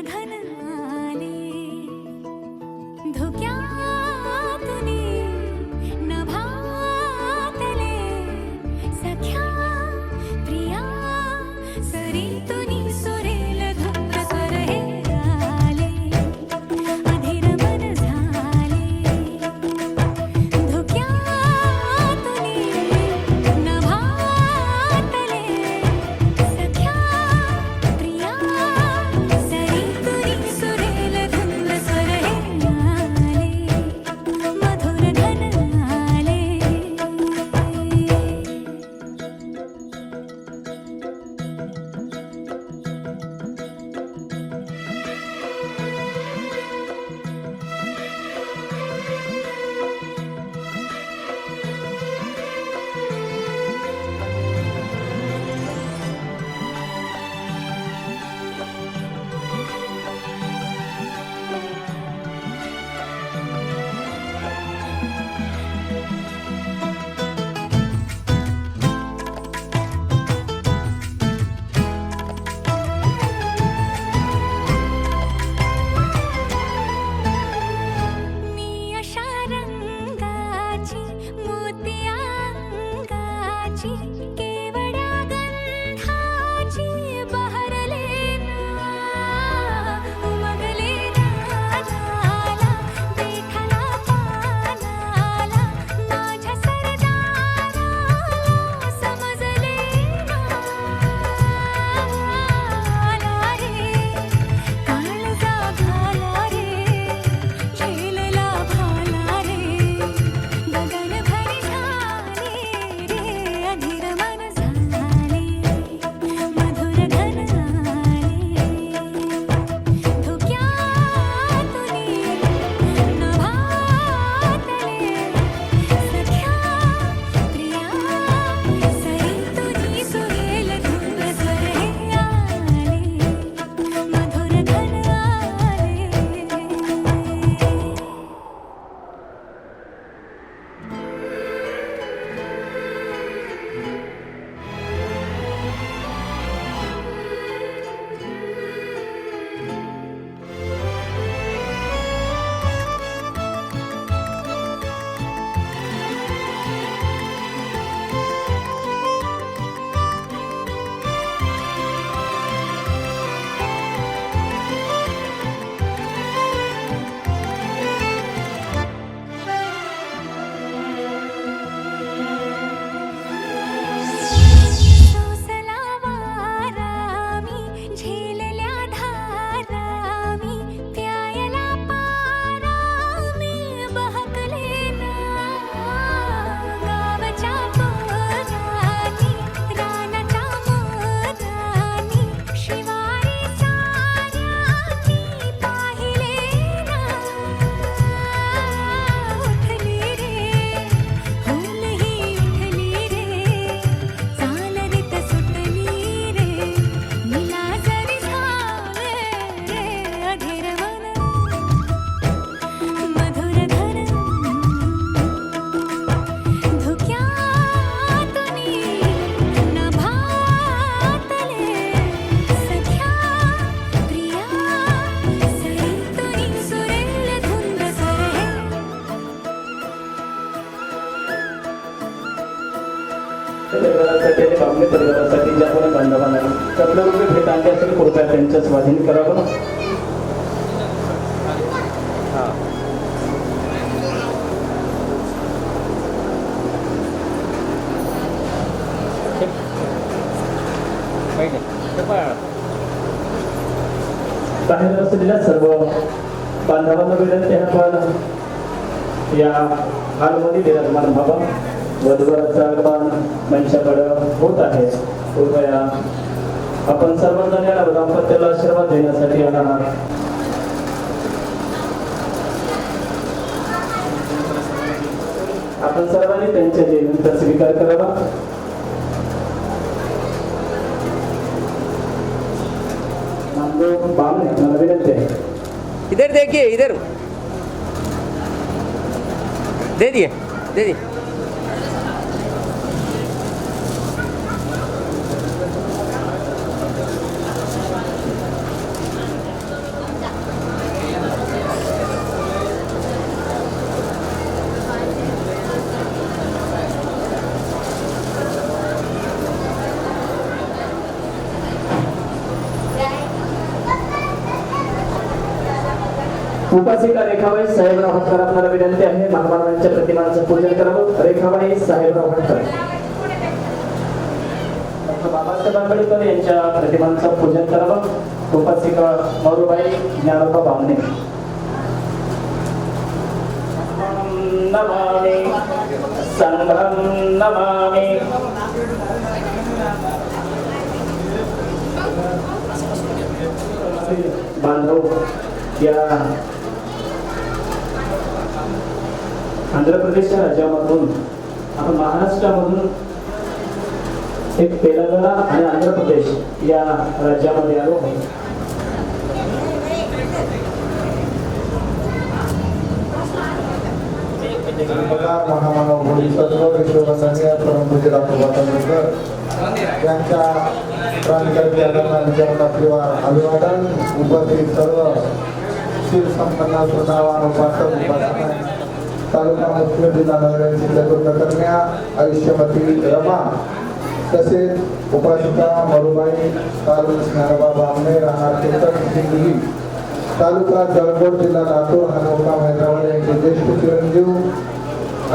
घन आले धुक्यातुनी नभातले सख्या प्रिया सरीतुनी सुरेल धुंद स्वर हे आले अधीर मन झाले धुक्यातुनी नभातले सख्या प्रिया सरीतुनी सुरेल धुंद स्वर हे आले मधुर घन आले मी अशा रंगाची मोत्यांगाची केवड्या गंधाची बहरले ना उमगले नादाला देठाला पानाला माझ्या सरदाराला समजले ना आला रे काळजा घाला रे झेलला भाला रे गगन भरी झाले रे अधीर मन झाले मधुर घन आले धुक्यातुनी नभातले सख्या प्रिया सरीतुनी सुरेल धुंद स्वर हे आले मधुर घन आले सोसला वारामी झेलल्या धारामी प्यायला पारामी बहकले ना गावच्या पोरांनी रानाच्या मोरांनी शिवारी साऱ्यांनी पाहिले ना उठली रे हुलही उठली रे चालरीत सुटली रे मिला जरी झाले रे अधीर मन मधुर घन धुक्यातुनी नभातले सख्या प्रिया सरीतुनी सुरेल धुंद स्वर हे परिवारासाठी आणि बांगणे परिवारासाठी ज्या कोणी बांधवांना आपल्या रुपये भेट आणले असेल कृपया त्यांच्या स्वाधीन करावं. बाहेर असलेल्या सर्व बांधवांना विनंती आहे आपण या हालमध्ये विराजमान व्हावं. वधूवराचा आगमन मंचाकडं होत आहे. कृपया आपण सर्वजण या दाम्पत्याला आशीर्वाद देण्यासाठी येणार आहात. आपण सर्वांनी त्यांच्या जयंतीचा स्वीकार करावा. बामणे मला विनंती आहे. इधर देखिए, इधर दे दिए, दे दिए. उपासिका रेखाबाई साहेबराव हटकर आपल्याला विनंती आहे महामानवांच्या प्रतिमांचं पूजन करावं. रेखाबाई साहेबराव हटकर बाबासाहेब आंबेडकर यांच्या प्रतिमांचं पूजन करावं. उपासिका मरुबाई ज्ञानोबा बामणे. नमामि संघं नमामि. बांधव या आंध्र प्रदेशच्या राज्यामधून आपण महाराष्ट्रामधून एक तेलंगणा आणि आंध्र प्रदेश या राज्यामध्ये आलो आहे. महामानव बोधिसत्व विश्ववंदनीय परमपूज्य डॉक्टर बाबासाहेब आंबेडकर यांच्या क्रांतिकारी त्यागांना अभिवादन. उपस्थित सर्व शिवसंपन्न श्रद्धावान उपासक उपासना तालुका मुख्य जिल्हा नगरांची कन्या आयुष्यमती रमा तसेच उपासिका मरुबाई तालुका ज्ञानोबा बामणे राहणार कीर्तन सिंगली तालुका जळकोट जिल्हा लातूर हनुका हैदराबाद यांचे ज्येष्ठ चिरंजीव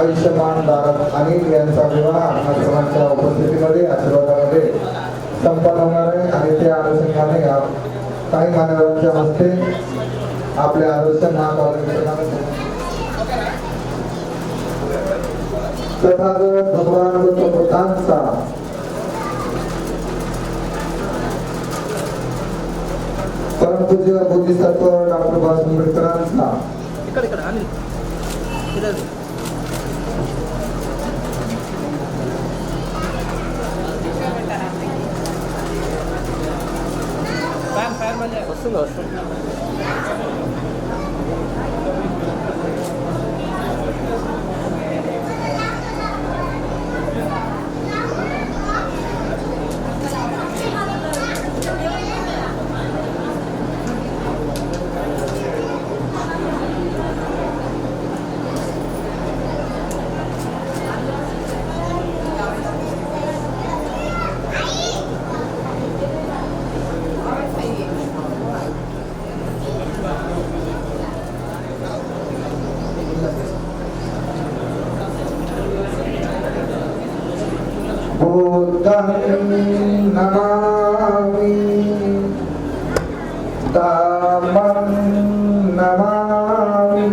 आयुष्यमान दारक अनिल यांचा विवाह सर्वांच्या उपस्थितीमध्ये आशीर्वादामध्ये संपन्न होणार आहे. आणि त्या अनुषंगाने काही मान्यवरांच्या हस्ते आपल्या आदर्श तथागत भगवान बुद्धांचा परमपूज्य बोधिसत्व डॉक्टर बाबासाहेब आंबेडकरांचा नमामि धाम्मं नमामि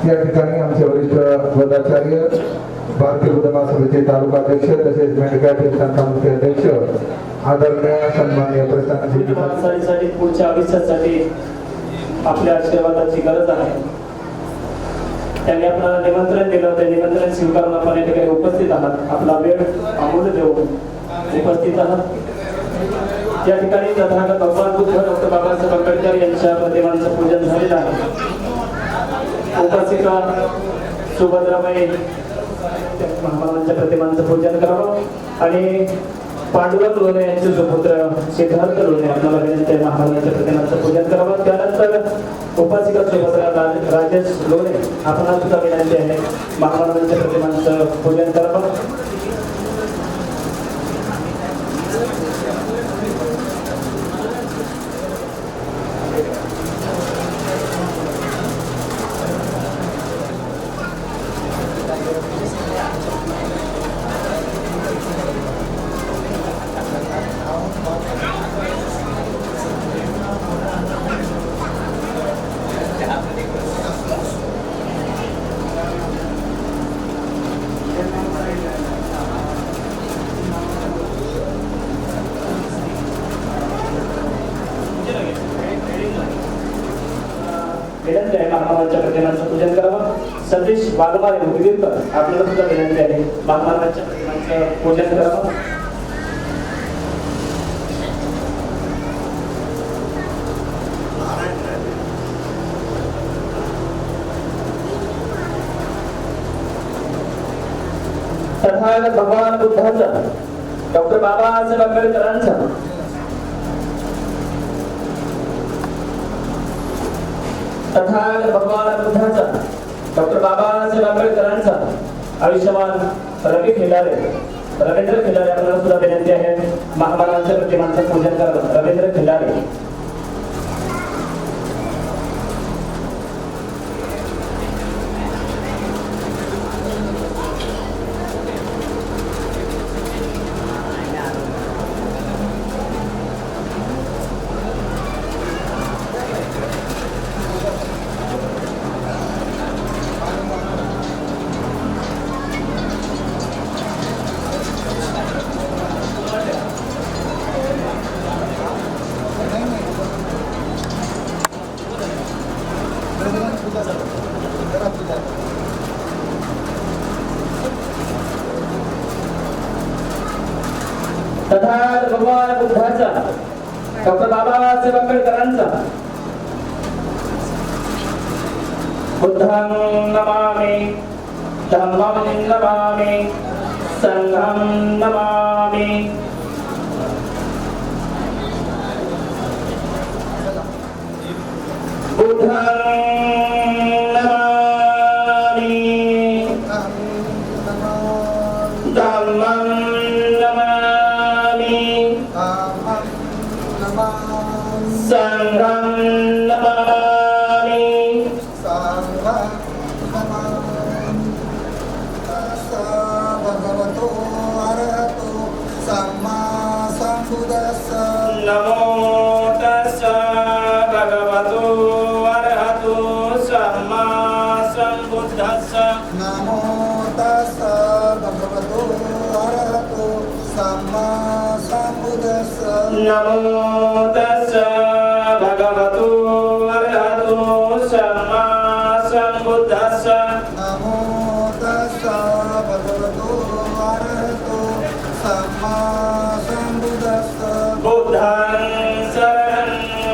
या ठिकाणी आमचे वरिष्ठ पदाचार्य भारतीय बुद्ध महासभेचे तालुका अध्यक्ष तसेच मेंढकातील संस्था मुख्य अध्यक्ष आदरणीय सन्माननीय प्रशांतसाठी पुढच्या आयुष्यासाठी आपल्या आशीर्वादाची गरज आहे. त्यांनी आपल्याला निमंत्रण दिलं. ते निमंत्रण स्वीकारून आपण या ठिकाणी उपस्थित आहात. आपला वेळ अमूल्य देऊन उपस्थित आहात. या ठिकाणी तथागत भगवान बुद्ध डॉक्टर बाबासाहेब आंबेडकर यांच्या प्रतिमांचं पूजन झालेलं आहे. उपासिका सुभद्राबाई महामानवांच्या प्रतिमांचं पूजन करावं. आणि पांडुरंग लोणे यांचे सुपुत्र सिद्धार्थ लोणे आपल्याला विनंती आहे महामानवांच्या प्रतिमांचं पूजन करावं. त्यानंतर उपासिका सुभद्रा राजेश लोणे आपणाला सुद्धा विनंती आहे महामानवांच्या प्रतिमांचं पूजन करावं. विनंती आहे महामानवांच्या प्रतिमांचं पूजन करावं. सतीश वाघमारे मुदगीरकर आपल्याला सुद्धा विनंती आहे महामानवांच्या प्रतिमांचं पूजन करावं. तथागत भगवान बुद्धाचा डॉक्टर बाबासाहेब आंबेडकरांचा तथागत भगवान बुद्धाचा डॉक्टर बाबासाहेब आंबेडकरांचा आयुष्यमान रवी खिल्लारे रवींद्र खिल्लारे आपल्याला सुद्धा विनंती आहे महामानवांच्या प्रतिमांचं पूजन करावं. रवींद्र खिल्लारे. तथागत भगवान बुद्धाचा डॉक्टर बाबासाहेब आंबेडकरांचा बुद्धं नमामि धम्मं नमामि संघं नमामि. बुद्धं नमामि धम्मं नमामि संघं नमामि. भगवतो अरहतो सम्मा सम्बुद्धस्स. नमो तस्स भगवतो अरहतो सम्मा सम्बुद्धस्स. नमो तस्स भगवतो अरहतो सम्मा सम्बुद्धस्स. नमो तस्स भगवतो अरहतो सम्मा सम्बुद्धस्स. नमो तस्स भगवतो अरहतो सम्मा सम्बुद्धस्स. बुद्धं शरणं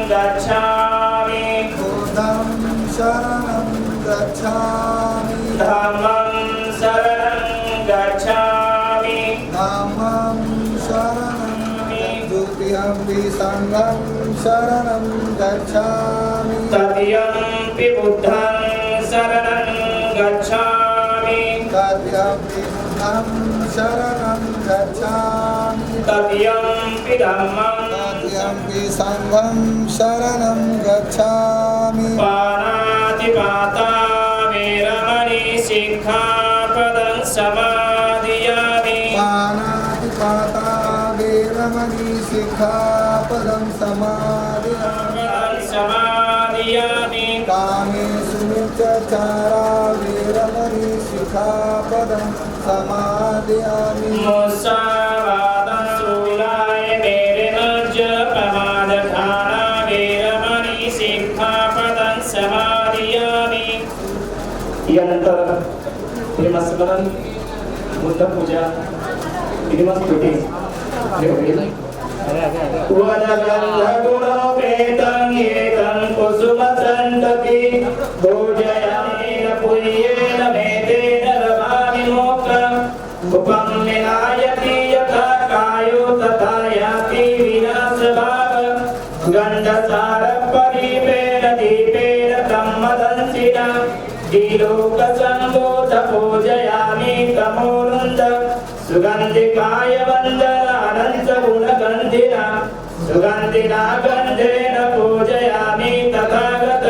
गच्छामि बुद्धं शरणं गच्छामि. धम्मं शरणं गच्छामि धम्मं शरणं द्वितीयंपि संघं शरणं गच्छामि. तदीयंपि बुद्धं शरणं गच्छामि तदीयंपि बुद्धं शरणं गच्छामि. तदीयंपि धम्मं तदीयंपि संघं शरणं गच्छामि. पाणातिपाता वेरमणि सिक्खापदं समादियामि. पाणातिपाता वेरमणि सिक्खापदं समादियामि. समादियामि. कामेषु मिथ्याचारा वेरमणि सिक्खापदं समादियामि. मुसावादं शूलाय मेरुमज्ज प्रमादघाना वेरमणि सिक्खापदं समादियामि. यानंतर श्रीमस्मरण बुद्ध पूजा श्रीमस्तुती वनगन्धगुणोपेतं येतं कुसुमसन्तति पूजयामेन पुण्येन मेतेन रमामि मोक्षम्. उपम्निनायति यथा कायो तथा याति विनाशभाग. गन्धसारपरीपेण दीपेन तं मदंसिना दिलोकसम्भूत पूजयामि तमोरुन्द. सुगन्धिकाय वन्दनानन्द गुणगन्धिना सुगन्धिना गन्धेन पूजयामि तथागत.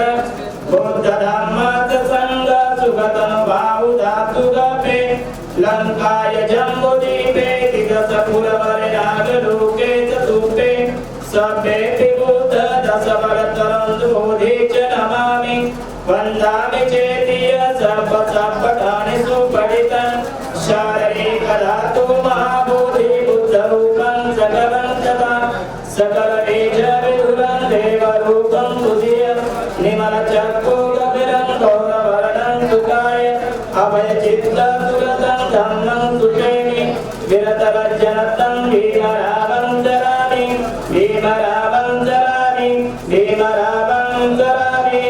बुद्धधम्मात् संग सुगतं बाहुधातुगपे लङ्काय जम्बुदीपे दिदशपुरवरयागलोके चतुपे सभ्येऽपि बुद्ध दशवरतरं बोधि च नमामि. वन्दामि चेतीय सर्वसम्पठानि सुपठितं शारीरिकधातु महाबोधि बुद्धरूपं सकलं तथा सकलबीजविधुरं देवरूपं तुदीय निमलचक्षुगभीरं गौरवर्णं सुखाय अभयचित्तसुगतं धम्मं सुषेमि. विरतवज्जनतं भीमरावं चरामि भीमरावं चरामि भीमरावं चरामि.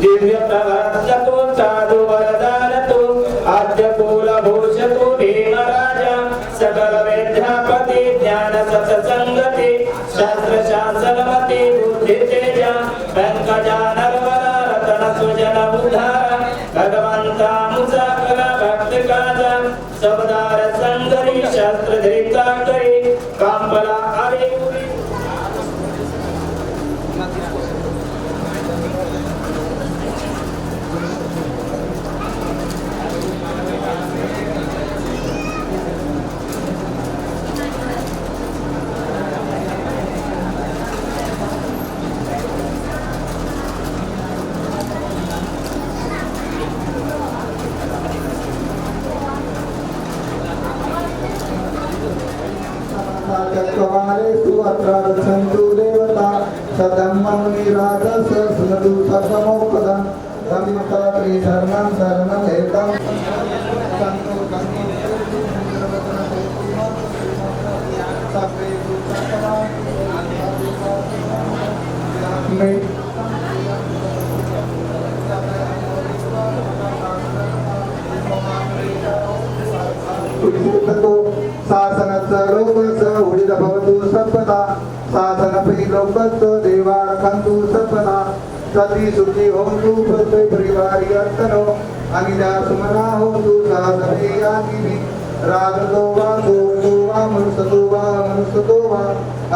दिव्य प्रवर्तको साधु वरदान ज्ञान सत्संगती शास्त्र शासनमती बुद्धी तेजा पंकजा नरवरा रतन सुजन उद्धार भगवंता मुसाफर भक्त काजा सबदार संगरी शास्त्र धरिता करी कांपला आरे उरी चक्रवालेषु अत्र गच्छन्तु देवता सदम्मं निराजस सुनतु सर्वमोक्षदं धम्मता त्रिशरणं शरणमेकं सन्तु शासनस्य लोकस्य उडित भवतु सर्वदा शासनपि लोकस्य देवारखन्तु सर्वदा सती सुखी होन्तु प्रत्यय परिवारी अर्तनो अनिजा सुमना होन्तु सहसवे यागिनी राजतो वा सोतो वा मनुष्यतो वा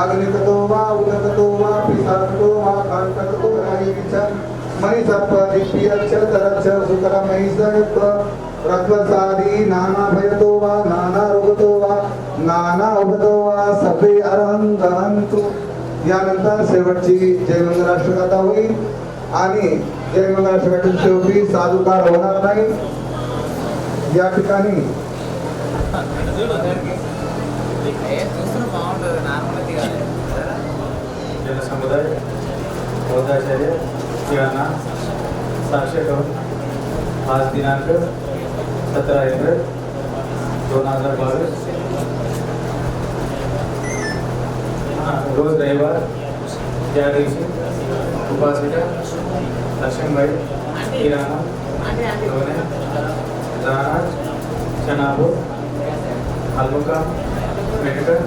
अग्निकतो वा उदकतो वा पिशाचतो वा कांटकतो राहीच मणिसप्प दिव्यच्च तरच्च सुकरमहिषयुक्त रत्वसादी नाना भयतो वा नाना रोगतो वा नाना उभतो वा सभे अरहं गहंतु. यानंतर शेवटची जय मंगलाष्टक गाथा होईल आणि जय मंगलाष्टकाच्या शेवटी साधुकार होणार नाही. या ठिकाणी जनसमुदाय बौद्धाचार्य यांना साक्ष करून आज दिनांक 17 एप्रिल 2022 रोज रविवार त्या दिवशी उपासिका लक्ष्मीबाई किराणा धोने राहणार चनापूर तालुका मेडकर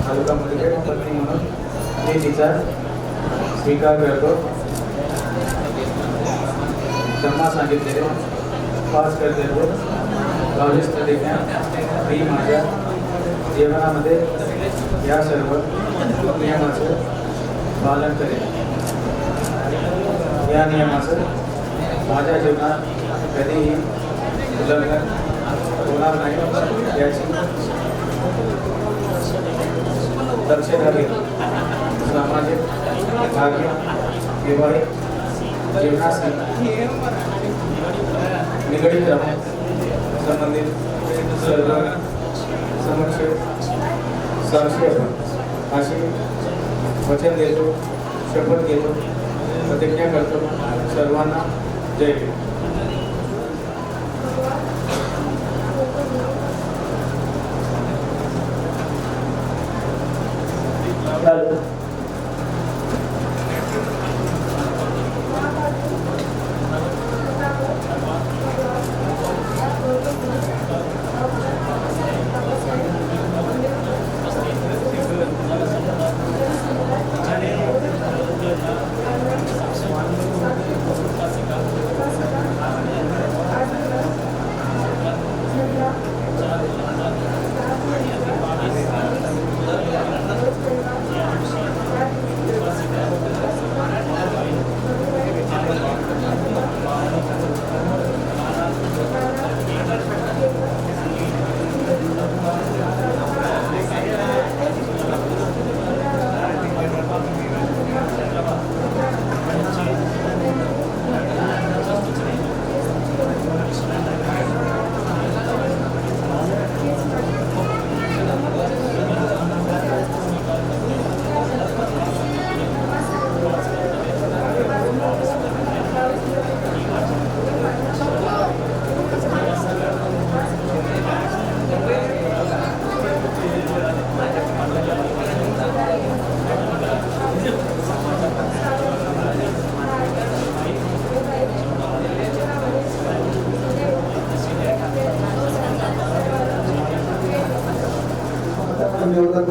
तालुका मुलखेड पत्नी म्हणून मी तिचा स्वीकार करतो. जन्मा सांगितलेले 5 कर्तव्य प्रतिज्ञा मी माझ्या जीवनामध्ये या सर्व नियमाचं पालन करेन. या नियमाचं माझ्या जीवनात कधीही उल्लंघन होणार नाही याची दक्षता घेतो. सामाजिक भाग्य विवाहित जीवनाशी निगडीत राहून संबंधित सर्व समक्ष साक्षी अशी वचन देतो, शपथ घेतो, प्रतिज्ञा करतो. सर्वांना जय भीम.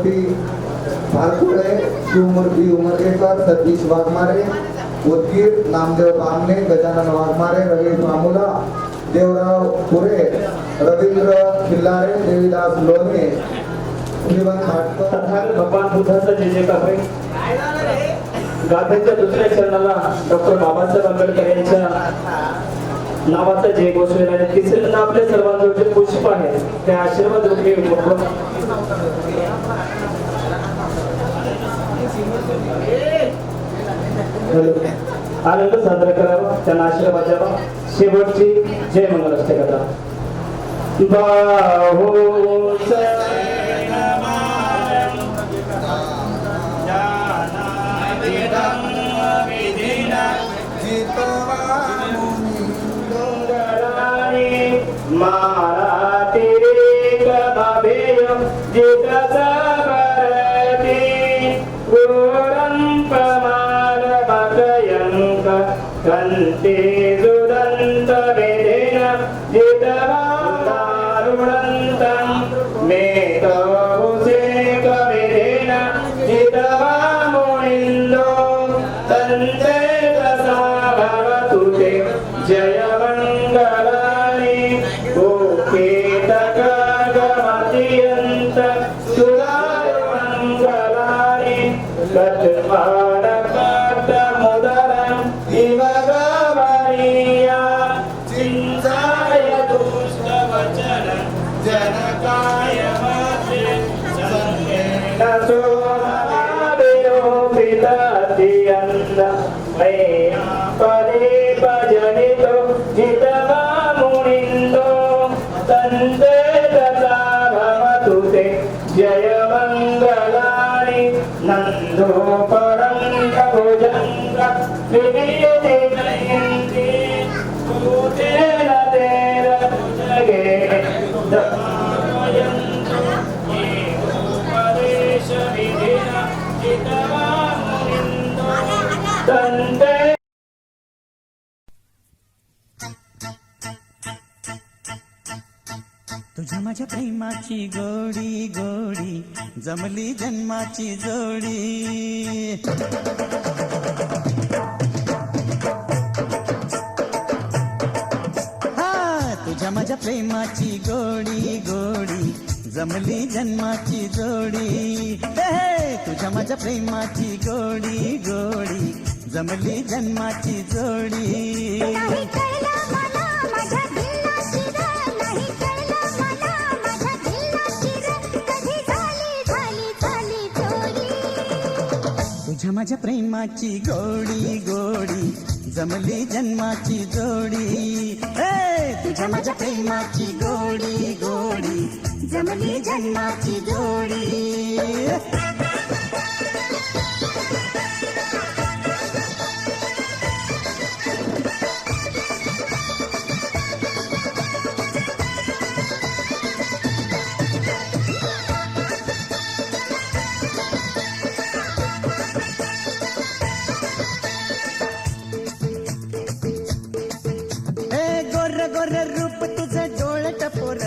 ज्योती भालकुळे, शिवमूर्ती उमरगेकर, सतीश वाघमारे, उदगीर, नामदेव बामणे, गजानन वाघमारे, रवी मामुला, देवराव पुरे, रवींद्र खिल्लारे, देवीदास लोणे, श्रीवंत भाटकर. तथागत भगवान बुद्धाचा जय जयकार होईल. गाथेच्या दुसऱ्या चरणाला डॉक्टर बाबासाहेब आंबेडकर यांच्या नावाचा जय घोषवेल आणि तिसऱ्यांदा आपल्या सर्वांजवळ जे पुष्प आहे ते आशीर्वाद रूपी आनंद साजरा करावा, त्यांना आशीर्वाद द्यावा. शेवटची जय मंगलाष्टक करा. बाहो मारा तेरे कभेय जित सबरती गुरं प्रमाण बकयंक कंते जुदंत वेदेन जित दारुणंतं मेत हुसेक वेदेन जित मुनिंदो तंते तसा भवतु ते जय मंगलानि पदे भजनितो जितवा मुनिंदो तंते तथा भवतु ते जय मंगलानि नंदो परं भुजंग विविधे जयन्ति भूतेन तेन जगे दयन्तु एकोपदेश विधिना जितवा मुनिंदो तंते. तुझ्या माझ्या प्रेमाची गोडी गोडी जमली जन्माची जोडी. हा तुझ्या माझ्या प्रेमाची गोडी गोडी जमली जन्माची जोडी. हे तुझ्या माझ्या प्रेमाची गोडी गोडी जमली जन्माची जोडी. नाही कळलं मला माझ्या दिलला शिर, नाही कळलं मला माझ्या दिलला शिर, कधी झाली झाली झाली चोरी. तुझ्या माझ्या प्रेमाची गोडी गोडी जमली जन्माची जोडी. हे तुझ्या माझ्या प्रेमाची गोडी गोडी जमली जन्माची जोडी. गोर रूप तुझं डोळ टपोर,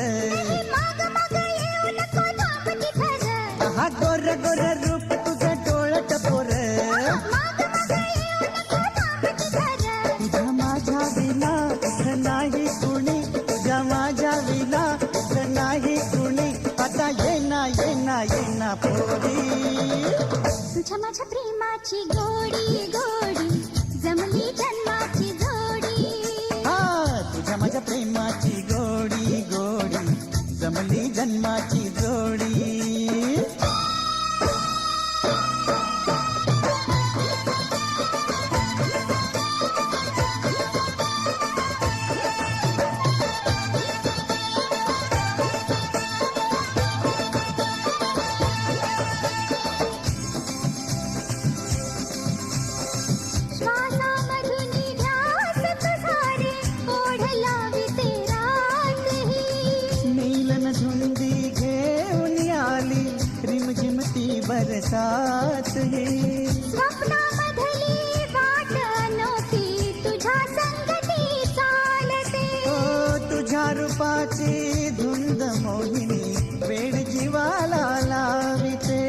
माग माग येऊ नको थांब तिथं. हा गोर गोर रूप तुझं डोळ टपोर. माग माग येऊ नको थांब तिथं. तुझ्या माझ्या विना इथं नाही कुणी, तुझ्या माझ्या विना इथं नाही कुणी. आता येना येना येना पोरी. तुझ्या माझ्या प्रेमाची गोडी गोडी जमली जन्माची जोडी. हा तुझ्या माझ्या प्रेमाची गोडी गोडी जमली जन्माची जोडी. श्वासामधून ध्यास तुझा रे, ओढला वितेरातही. नीलन झुंदी घेऊन आली रिमझिम ती बरसात ही. स्वप्नामधली वाट अनोखी तुझ्या संगती चालते. ओ तुझ्या रूपाची धुंद मोहिनी वेळ जीवाला लाविते.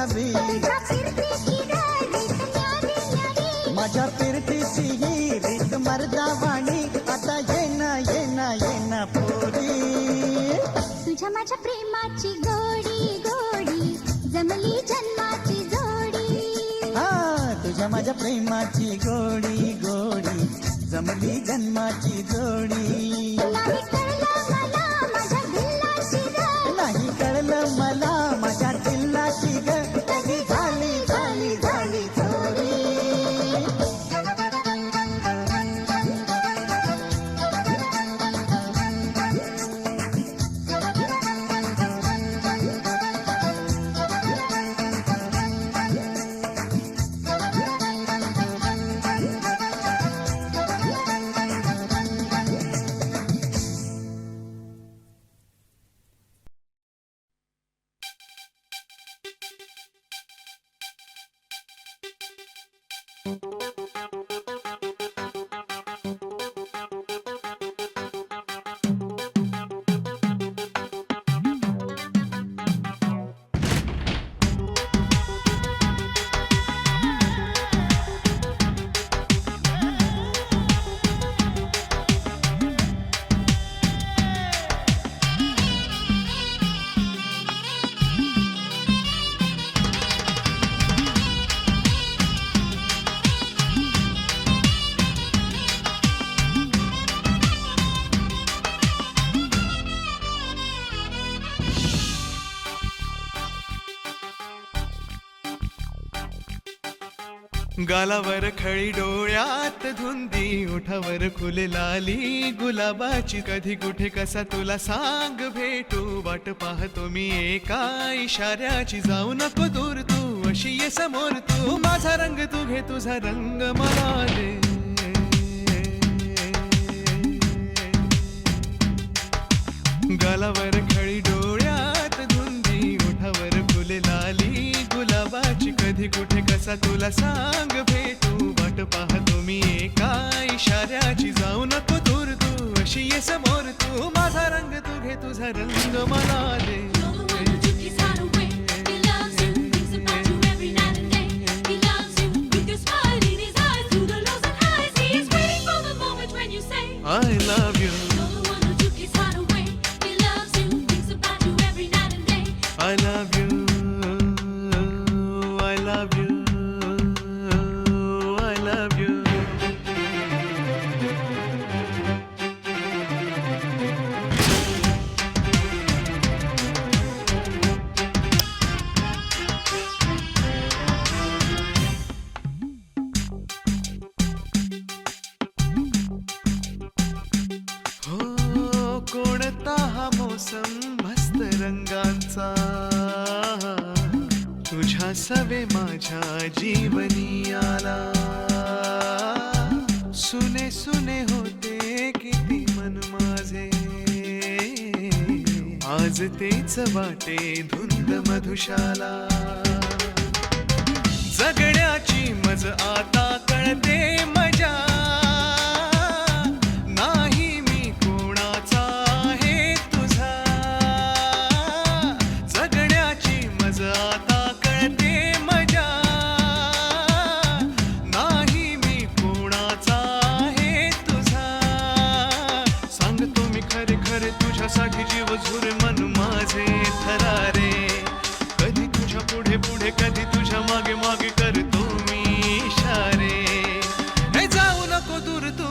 गुलाबी तुझ्या फिरतीची रीत न्यारी न्यारी माझ्या फिरतीची ही रीत मर्दावाणी आता ये ना पोरी तुझ्या माझ्या प्रेमाची गोडी गोडी जमली जन्माची जोडी हा तुझ्या माझ्या प्रेमाची गोडी गोडी जमली जन्माची जोडी नाही कळलं मला माझ्या दिलाची ग नाही कळलं मला माझ्या दिलाची ग कधी झाली चोरी गालावर खळी डोळ्यात धुंदी ओठावर फुललाली गुलाबाची कधी कुठे कसा तुला सांग भेटू वाट पाहतो मी एका इशाऱ्याची जाऊ नको दूर तू अशी ये समोर तू माझा रंग तू घे तुझा रंग मला दे गालावर खळी डोळ्यात धुंदी ओठावर फुललाली गुलाबाची कधी कुठे कसा तुला सांग भेटू वाट पाहतो मी एका इशाऱ्याची जाऊ नको दूर तू अशी ये समोर तू माझा रंग तू घे तुझा रंग मला दे I love you. I love you. I love you. I love you. हो कोणता हा मोसम मस्त रंगांचा तुझ्या सवे माझ्या जीवनी आला सुने सुने होते किती मन माझे आज तेच वाटे धुंद मधुशाला जगण्याची मज आता कळते मजा नाही मी कोणाचा आहे तुझा जगण्याची मज आता कळते मजा नाही मी कोणाचा आहे तुझा सांगतो मी खरे खरे तुझ्यासाठी जीव झुरे मन माझे थरारे कधी तुझ्या पुढे पुढे कधी तुझ्या मागे मागे करतो मी इशारे हे जाऊ नको दूर तू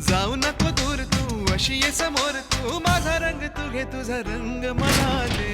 जाऊ नको दूर तू अशी ये समोर तू माझा रंग तू घे तुझा रंग मला दे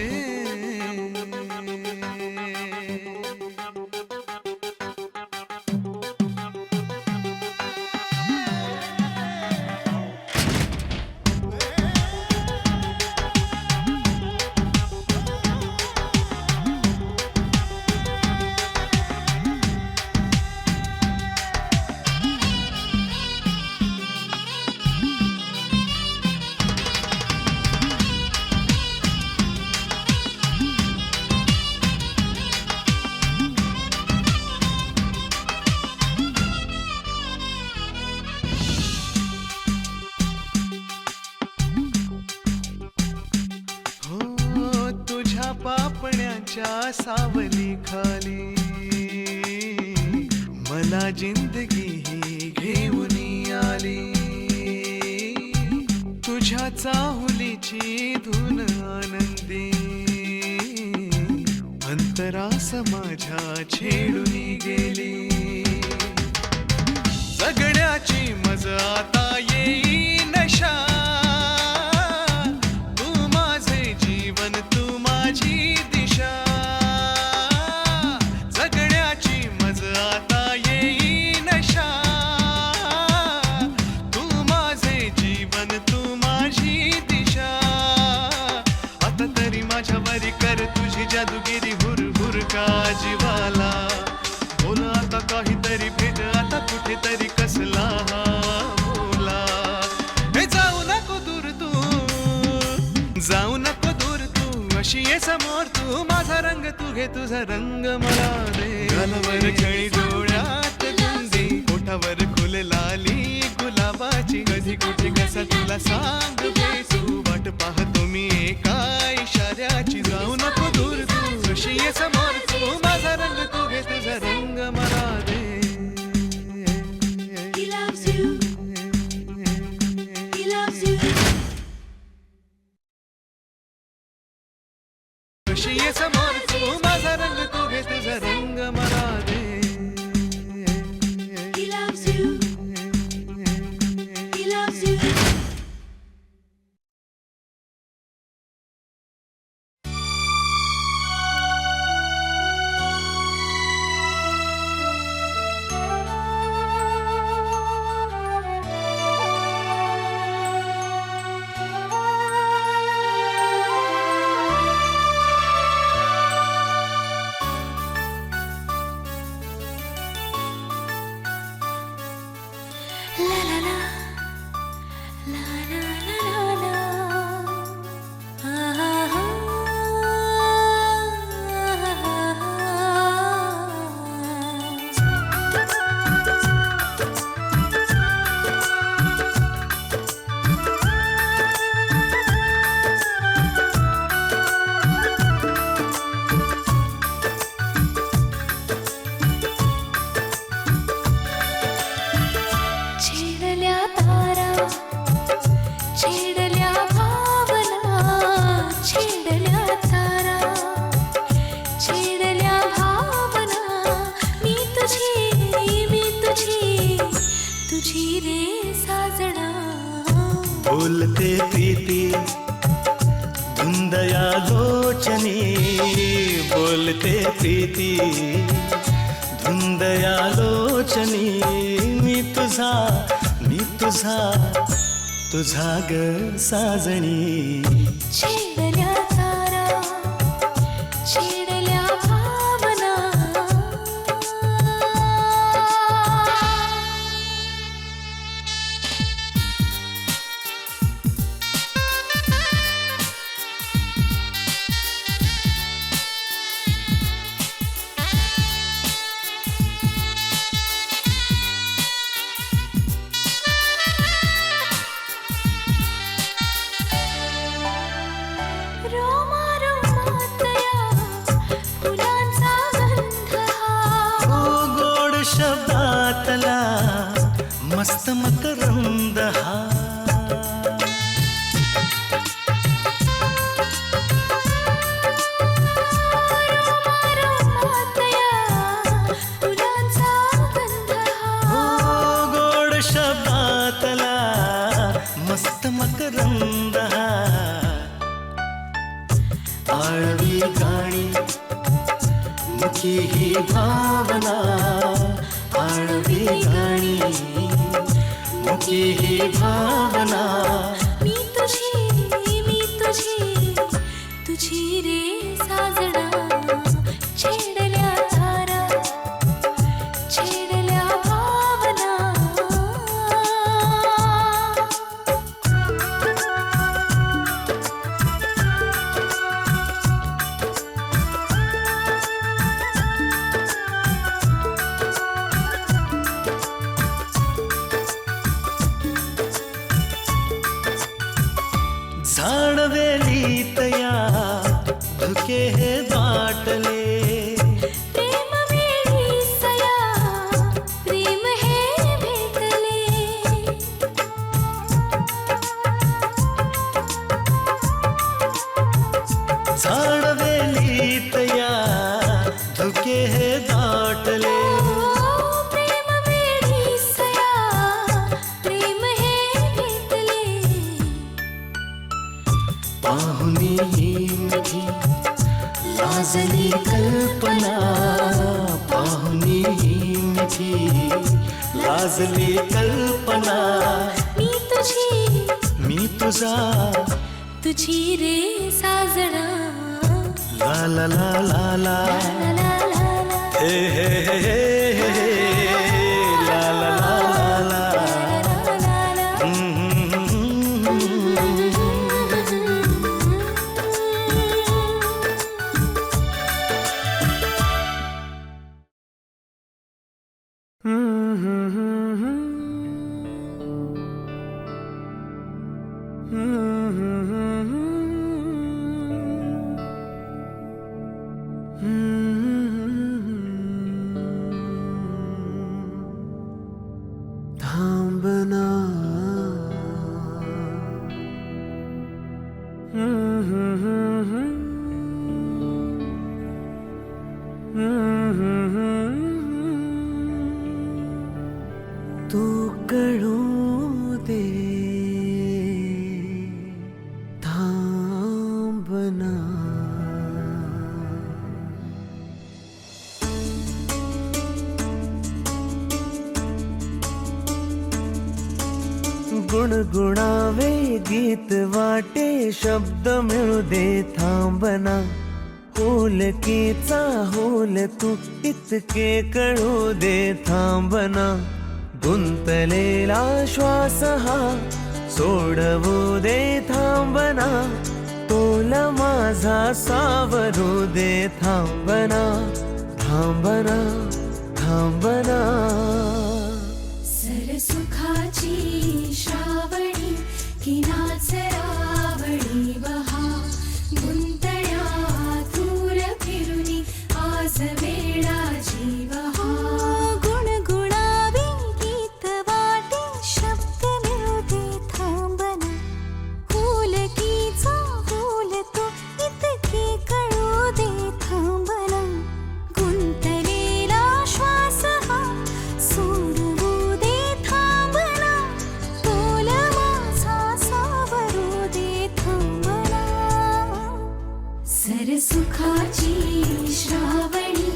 फुलांच्या सावली खाली मला जिंदगी ही घेऊन आली. तुझ्या चाहुलीची धून आनंदी अंतरास माझ्या छेडून गेली. जगण्याची मज आता येई नशा, तू माझे जीवन तू माझी दिशा. जगण्याची मज आता येई नशा, तू माझे जीवन तू माझी दिशा. आता तरी माझ्यावरी कर तुझी जादूगिरी हुर हुर का जीवाला. बोल आता काहीतरी भेट आता कुठेतरी कसला हा बोला. हे जाऊ नको दूर तू, जाऊ नको दूर तू, अशी ये समोर तू. माझा रंग तू घे तुझा रंग मला दे. गालावर खळी डोळ्यात गुंदी, ओठावर फुल लाली गुलाबाची. कधी कुठे कसा तुला सांग तू, वाट पाहतो मी एका इशाऱ्याची. जाऊ नको दूर तू, अशी ये समोर तू. माझा रंग तू घे तुझा रंग मला दे. He loves you. He loves you. कशी ये समोर तू. माझा रंग तू घे तुझा रंग मला दे. He loves you. He loves you. La la la, la la la la la. Ah ah ah. छेडल्या तारा, छेडल्या भावना, छेडल्या तारा, छेडल्या भावना. मी तुझी, तुझी रे साजना. बोलते प्रीती धुंदया लोचनी, बोलते प्रीती धुंदया लोचनी. मी तुझा तुझा ग साजणी. छेडल्या तारा, छेडल्या भावना. रोमा रोमातया फुलांचा गंध हा. ओ गोड शब्दातला मस्त मकरंद हा. रोमा रोमातया फुलांचा गंध हा. ओ गोड शब्दातला मस्त मकरंद हा. आळवी गाणी मुखी ही भावना. आळवी गाणी मुखी ही भावना. मी तुझी रे साजना. छेडल्या तारा, छेडल्या भावना. झाडवेली तया धुकी धोके हे दाटले प्रेम वेळी सया प्रेम हे भेटले झाडवेलीत या धुके हे दाटले प्रेम वेळी सया प्रेम हे भेटले पाहुनी ही मिठी लाजली कल्पना पाहुनी ही मिठी लाजली कल्पना मी तुझा तुझी रे साजणा ला ला ला ला ला ला ला ला ला हे हे हे हे हे ला ला ला ला थांबना तू कळू दे थांबना गुणगुणावे गीत वाटे शब्द मिळू दे थांबना होलकीचा होल तू इतके कळू दे थांबना गुंतलेला श्वास हा सोडवू दे थांबना तोल माझा सावरू दे थांबना थांबना थांबना सरसुखाची श्रावणी की नाचरावणी बहा गुंतण्या दूर फिरुनी आज वेळा जीवहा गुणगुणावी गीत वाटे शब्द मिळू दे थांबना होलकीचा होल तो इतके कळू दे थांबना गुंतलेला श्वास हा सोडवू दे थांबना तोल माझा सावरू दे थांबना सरसुखाची श्रावणी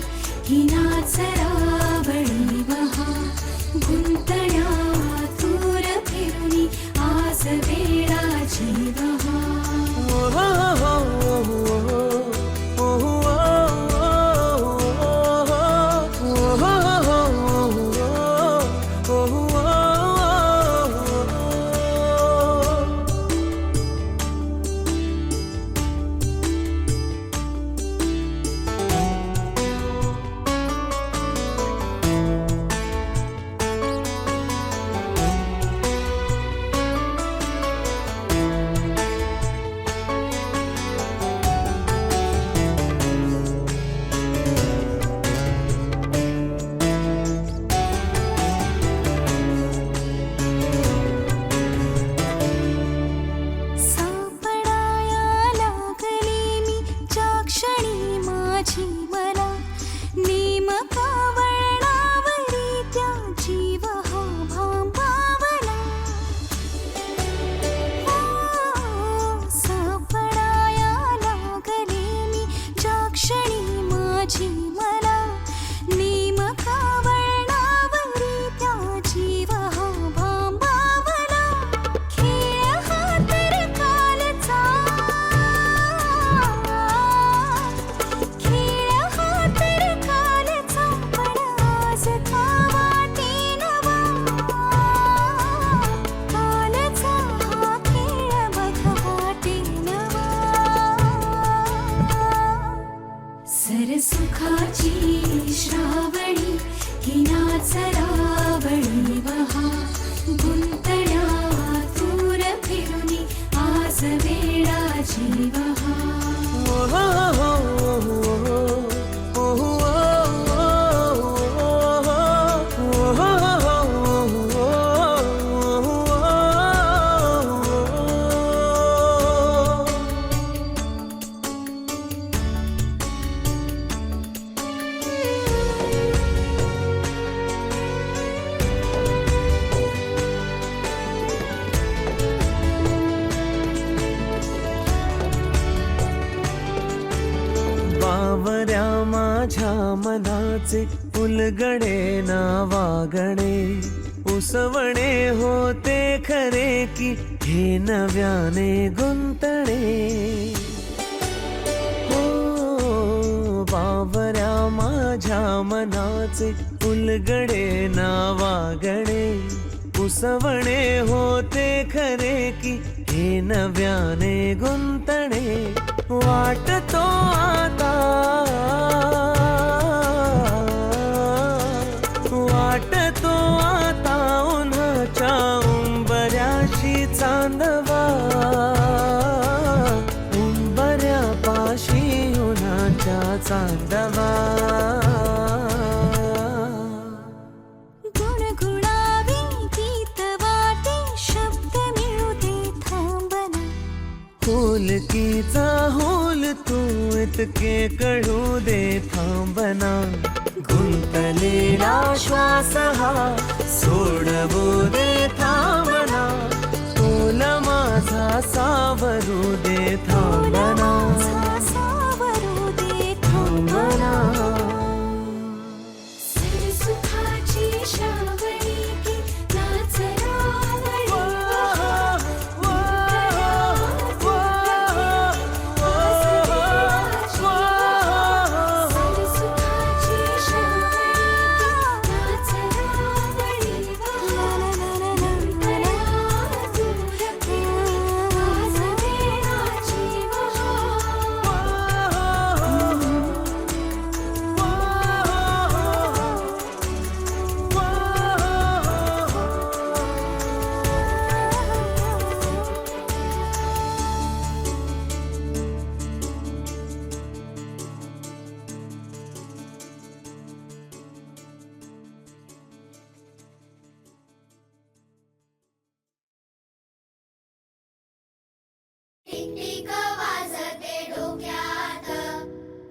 ही नाचरावणी बहा गुंतण्या दूर फिरुनी आज वेळा जीवहा सुखाची श्रावणी ही नाचरावणी बहा गुंतण्या दूर फिरुनी आज वेळा जीवहा बावऱ्या माझ्या मनाचे उलगडे ना वागणे उसवणे होते खरे की हे नव्याने गुंतणे हो बावऱ्या माझ्या मनाचे उलगडे ना वागणे उसवणे होते खरे की हे नव्याने गुंतणे वाटतो आता उन्हाच्या उंबऱ्याशी चांदवा उंबऱ्यापाशी उन्हाच्या चांदवा गुणगुणावी गीत वाटे शब्द मिळू दे थांबना होलकीचा होल तू इतके कळू दे थांबना गुंतलेला श्वास हा सोडवू दे थांबना तोल माझा सावरू दे थांबना सावरू दे थांबना सुखाची श्रावणी की नाच टिक वाजते डोक्यात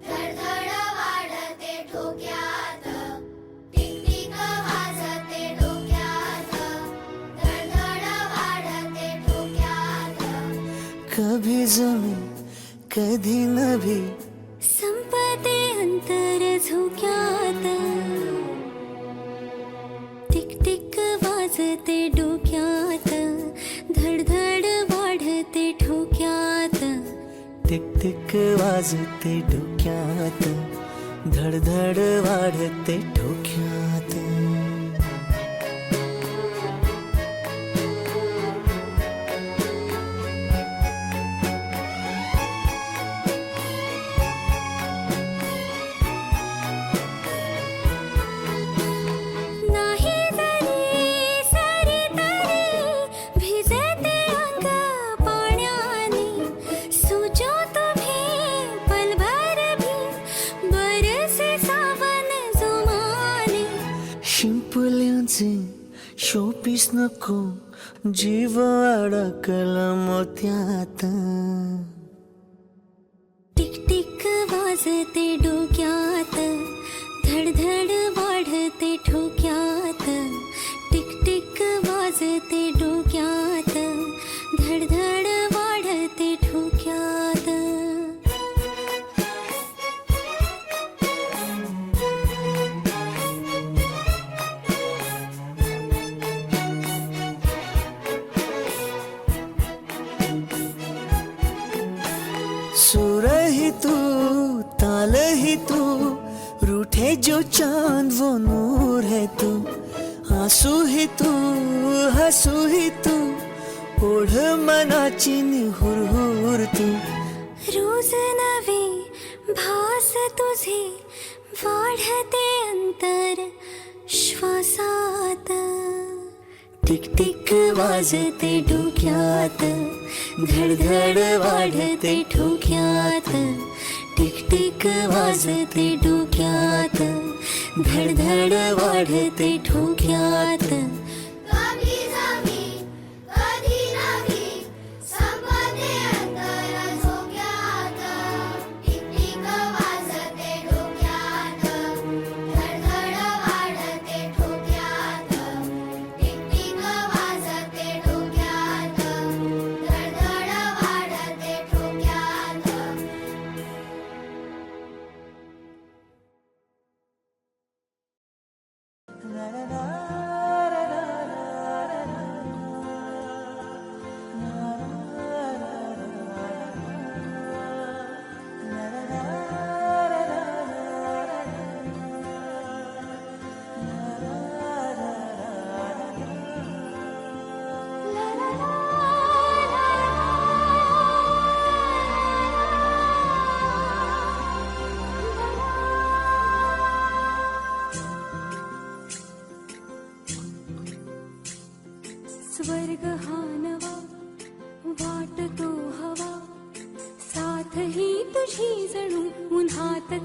धडधड वाढते ठोक्यात टिक वाजते डोक्यात धडधड वाढते ठोक्यात कभी जमी कधी नभी संपते अंतर झोक्यात टिक टिक वाजते डोक्यात धडधड वाढते ठोक्यात टिक टिक वाजते डोक्यात धडधड वाढते ठोक्यात नाही जरी सरी तरी भिजते अंग पाण्याने सुजो तुम्ही पलभर भी बरसे सावन जुमाने शिंपल्यांचे शोपीस नको जीव अडकला मोत्यात टिक टिक वाजते डोक्यात धडधड वाढते ठोक्यात टिक टिक वाजते डोक्यात धडधड वाढते ठोक्यात सुर ही तू ताल ही तू रूठे जो चांद वो नूर है तू आंसू ही तू हंसू ही तू ओढ मनाची निहुर हुर तू रोज नवे भास तुझे वाढते अंतर श्वासात टिक टिक वाजते डोक्यात धडधड वाढते ठोक्यात टिक टिक वाजते डोक्यात धडधड वाढते ठोक्यात कधी जमी कधी नभी संपते अंतर झोक्यात टिक वाजते डोक्यात धडधड वाढते ठोक्यात टिक वाजते डोक्यात धडधड वाढते ठोक्यात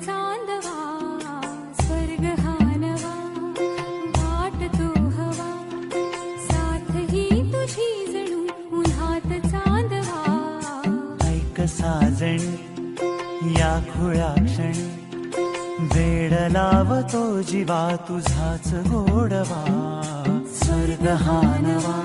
चांदवा स्वर्ग हा नवा वाट तो हवा साथ ही तुझी जणू उन्हात चांदवा ऐक साजणी या खुळ्या क्षणी वेड लावतो जीवा तुझाच गोडवा स्वर्ग हा नवा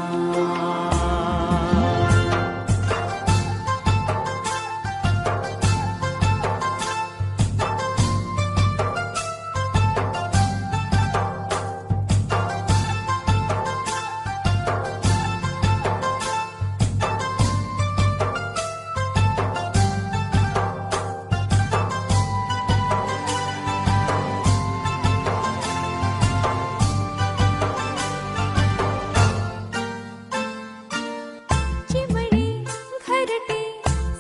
चिमणे घरटे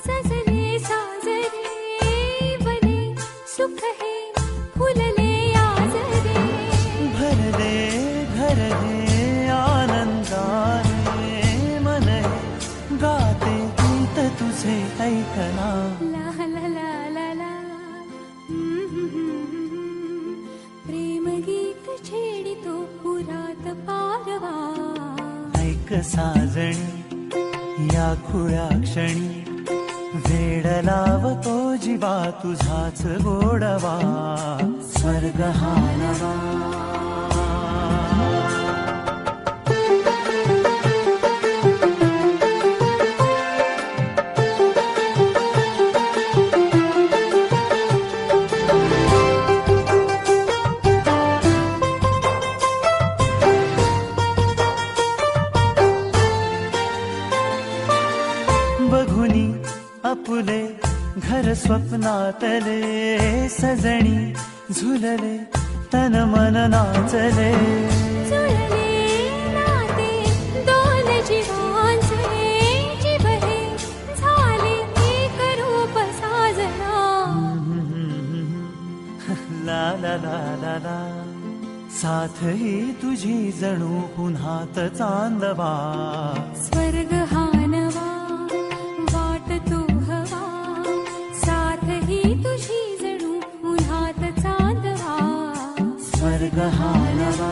सजले साजरे बने सुख हे फुलले आजरे भरले घर हे आनंदाने मन हे गाते गीत तुझे ऐकना ला ला ला ला ला प्रेम गीत छेडितो पुरात पारवा ऐक साजणी या खुळ्या क्षणी वेड लावतो जीवा तुझाच गोडवा स्वर्ग हा नवा बघुनी आपुले घर स्वप्नातले सजणी झुलले तन मन नाचले जुळले नाते दोन जीवांचे जीव हे झाले एक रूप साजना ला ला ला ला ला साथ ही तुझी जणू पुन्हात चांदवा स्वर्ग हा नवा वाट तो हवा साथ ही तुझी जणू उन्हात चांदवा स्वर्ग हा नवा